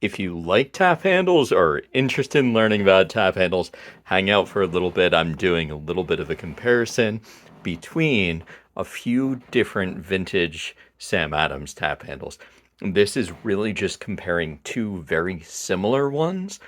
if you like tap handles or are interested in learning about tap handles, hang out for a little bit. I'm doing a little bit of a comparison between a few different vintage Sam Adams tap handles. This is really just comparing two very similar ones,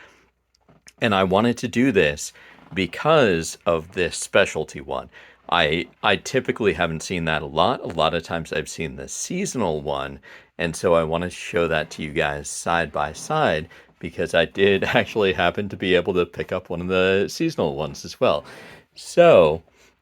and I wanted to do this because of this specialty one. I typically haven't seen that a lot. A lot of times I've seen the seasonal one, and so I want to show that to you guys side by side because I did actually happen to be able to pick up one of the seasonal ones as well. So,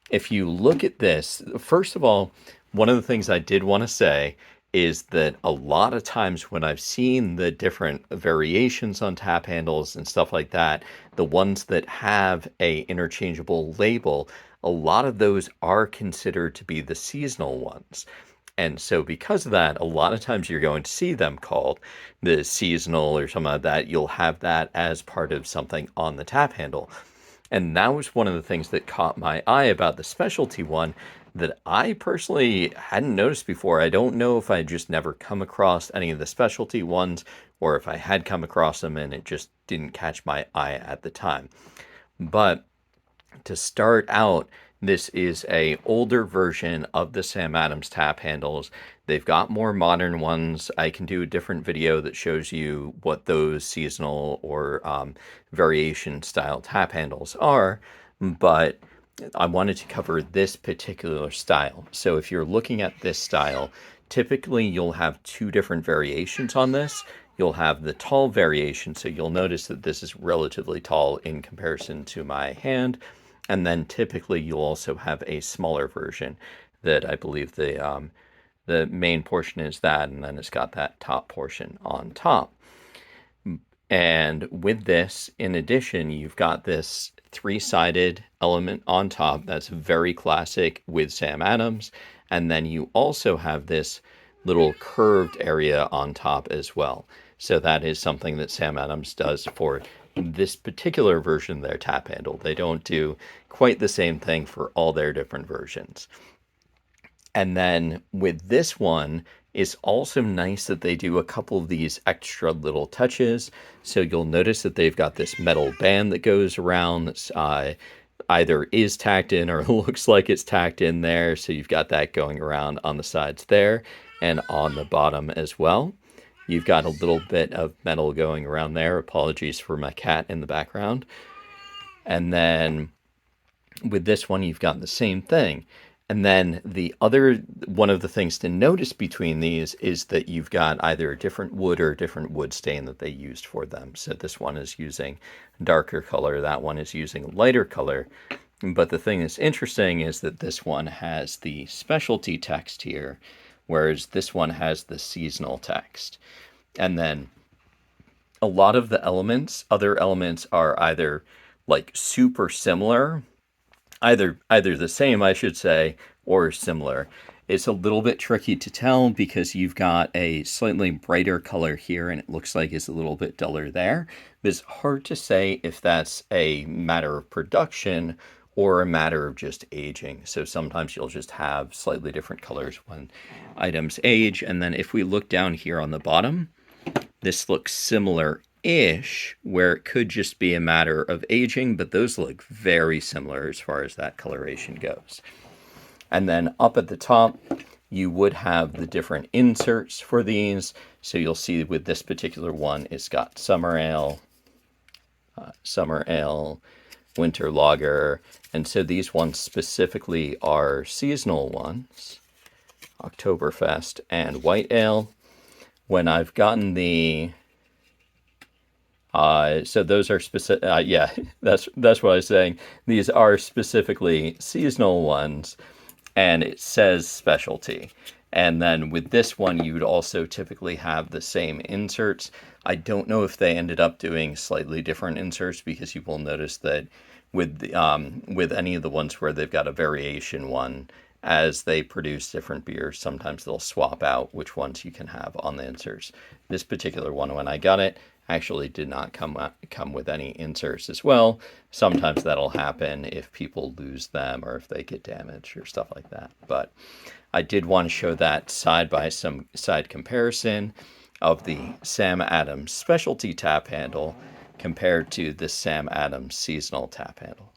if you look at this, first of all, one of the things I did want to say is that a lot of times when I've seen the different variations on tap handles and stuff like that, the ones that have a interchangeable label, a lot of those are considered to be the seasonal ones. And so because of that, a lot of times you're going to see them called the seasonal or something like that. You'll have that as part of something on the tap handle. And that was one of the things that caught my eye about the specialty one that I personally hadn't noticed before. I don't know if I just never come across any of the specialty ones or if I had come across them and it just didn't catch my eye at the time. But to start out, this is a older version of the Sam Adams tap handles. They've got more modern ones. I can do a different video that shows you what those seasonal or variation style tap handles are, but I wanted to cover this particular style. So if you're looking at this style, typically you'll have two different variations on this. You'll have the tall variation, so you'll notice that this is relatively tall in comparison to my hand. And then typically you'll also have a smaller version that I believe the main portion is that, and then it's got that top portion on top. And with this, in addition, you've got this three-sided element on top that's very classic with Sam Adams. And then you also have this little curved area on top as well. So that is something that Sam Adams does for this particular version of their tap handle. They don't do quite the same thing for all their different versions. And then with this one, it's also nice that they do a couple of these extra little touches. So you'll notice that they've got this metal band that goes around that's either is tacked in or looks like it's tacked in there. So you've got that going around on the sides there and on the bottom as well. You've got a little bit of metal going around there. Apologies for my cat in the background. And then with this one, you've got the same thing. And then the other one of the things to notice between these is that you've got either a different wood or a different wood stain that they used for them. So this one is using darker color, that one is using lighter color. But the thing that's interesting is that this one has the specialty text here, whereas this one has the seasonal text. And then a lot of the elements, other elements are either like super similar, either the same, I should say, or similar. It's a little bit tricky to tell because you've got a slightly brighter color here and it looks like it's a little bit duller there. But it's hard to say if that's a matter of production or a matter of just aging. So sometimes you'll just have slightly different colors when items age. And then if we look down here on the bottom, this looks similar-ish, where it could just be a matter of aging, but those look very similar as far as that coloration goes. And then up at the top, you would have the different inserts for these. So you'll see with this particular one, it's got summer ale, winter lager. And so these ones specifically are seasonal ones, Oktoberfest and white ale. When I've gotten the so those are specific. Yeah, that's what I was saying. These are specifically seasonal ones, and it says specialty. And then with this one, you would also typically have the same inserts. I don't know if they ended up doing slightly different inserts because you will notice that with any of the ones where they've got a variation one, as they produce different beers, sometimes they'll swap out which ones you can have on the inserts. This particular one, when I got it, actually did not come with any inserts as well. Sometimes that'll happen if people lose them or if they get damaged or stuff like that. But I did want to show that side by side comparison. of the Sam Adams specialty tap handle compared to the Sam Adams seasonal tap handle?